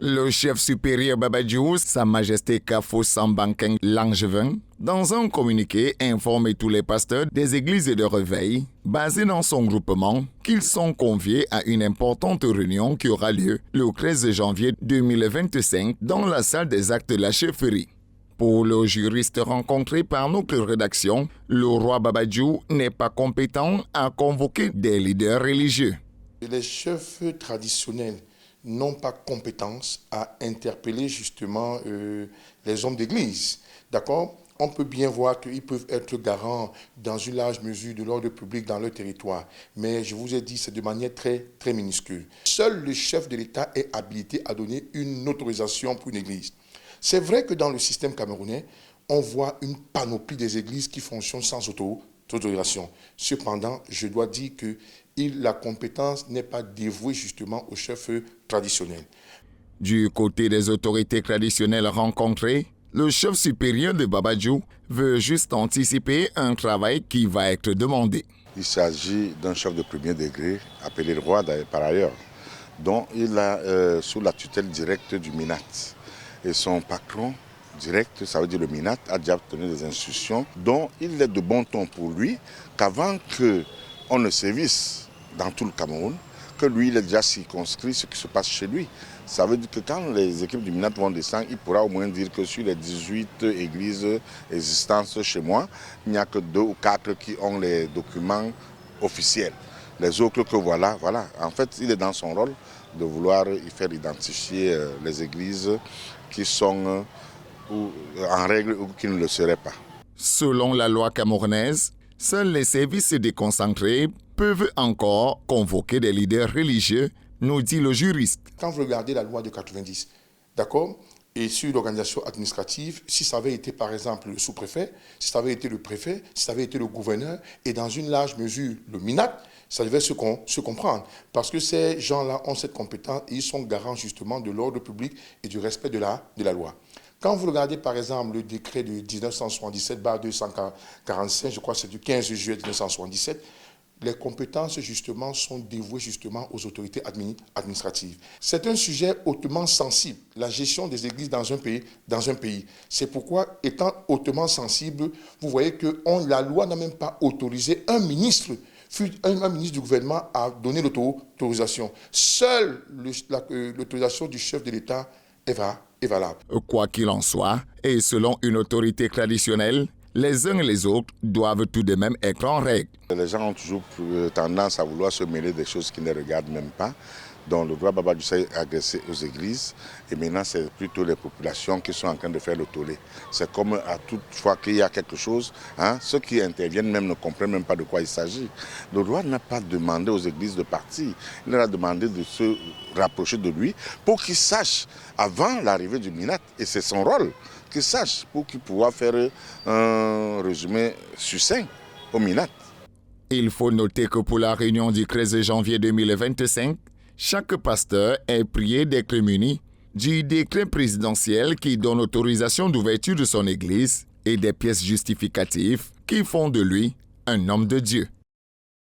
Le chef supérieur Babadjou, Sa Majesté Kafo Sambankeng Langevin, dans un communiqué, informe tous les pasteurs des églises de réveil, basés dans son groupement, qu'ils sont conviés à une importante réunion qui aura lieu le 13 janvier 2025 dans la salle des actes de la chefferie. Pour le juriste rencontré par notre rédaction, le roi Babadjou n'est pas compétent à convoquer des leaders religieux. Les chefs traditionnels n'ont pas compétence à interpeller justement les hommes d'église. D'accord ? On peut bien voir qu'ils peuvent être garants dans une large mesure de l'ordre public dans leur territoire. Mais je vous ai dit, c'est de manière très, très minuscule. Seul le chef de l'État est habilité à donner une autorisation pour une église. C'est vrai que dans le système camerounais, on voit une panoplie des églises qui fonctionnent sans autorisation. Cependant, je dois dire que la compétence n'est pas dévouée justement aux chefs traditionnels. Du côté des autorités traditionnelles rencontrées, le chef supérieur de Babadjou veut juste anticiper un travail qui va être demandé. Il s'agit d'un chef de premier degré, appelé le roi par ailleurs, dont il est sous la tutelle directe du MINAT. Et son patron direct, ça veut dire le MINAT, a déjà obtenu des instructions dont il est de bon ton pour lui qu'avant qu'on ne sévisse dans tout le Cameroun, que lui, il est déjà circonscrit ce qui se passe chez lui. Ça veut dire que quand les équipes du MINAT vont descendre, il pourra au moins dire que sur les 18 églises existantes chez moi, il n'y a que 2 ou 4 qui ont les documents officiels. Les autres que voilà. En fait, il est dans son rôle de vouloir y faire identifier les églises qui sont en règle ou qui ne le seraient pas. Selon la loi camerounaise, seuls les services déconcentrés peuvent encore convoquer des leaders religieux, nous dit le juriste. Quand vous regardez la loi de 90, d'accord, et sur l'organisation administrative, si ça avait été par exemple le sous-préfet, si ça avait été le préfet, si ça avait été le gouverneur, et dans une large mesure le MINAT, ça devait se comprendre. Parce que ces gens-là ont cette compétence et ils sont garants justement de l'ordre public et du respect de la loi. Quand vous regardez par exemple le décret de 1977-245, je crois que c'est du 15 juillet 1977, les compétences justement sont dévouées justement aux autorités administratives. C'est un sujet hautement sensible, la gestion des églises dans un pays. C'est pourquoi, étant hautement sensible, vous voyez que la loi n'a même pas autorisé un ministre du gouvernement à donner l'autorisation. Seule l'autorisation du chef de l'État est valable. Quoi qu'il en soit, et selon une autorité traditionnelle, les uns et les autres doivent tout de même être en règle. Les gens ont toujours tendance à vouloir se mêler des choses qui ne regardent même pas. Donc le roi Babadjou s'est agressé aux églises et maintenant c'est plutôt les populations qui sont en train de faire le tollé. C'est comme à toute fois qu'il y a quelque chose, ceux qui interviennent même ne comprennent même pas de quoi il s'agit. Le roi n'a pas demandé aux églises de partir, il leur a demandé de se rapprocher de lui pour qu'ils sachent avant l'arrivée du MINAT, et c'est son rôle, qu'ils sachent pour qu'ils puissent faire un résumé succinct au MINAT. Il faut noter que pour la réunion du 13 janvier 2025, chaque pasteur est prié d'être muni du décret présidentiel qui donne autorisation d'ouverture de son église et des pièces justificatives qui font de lui un homme de Dieu.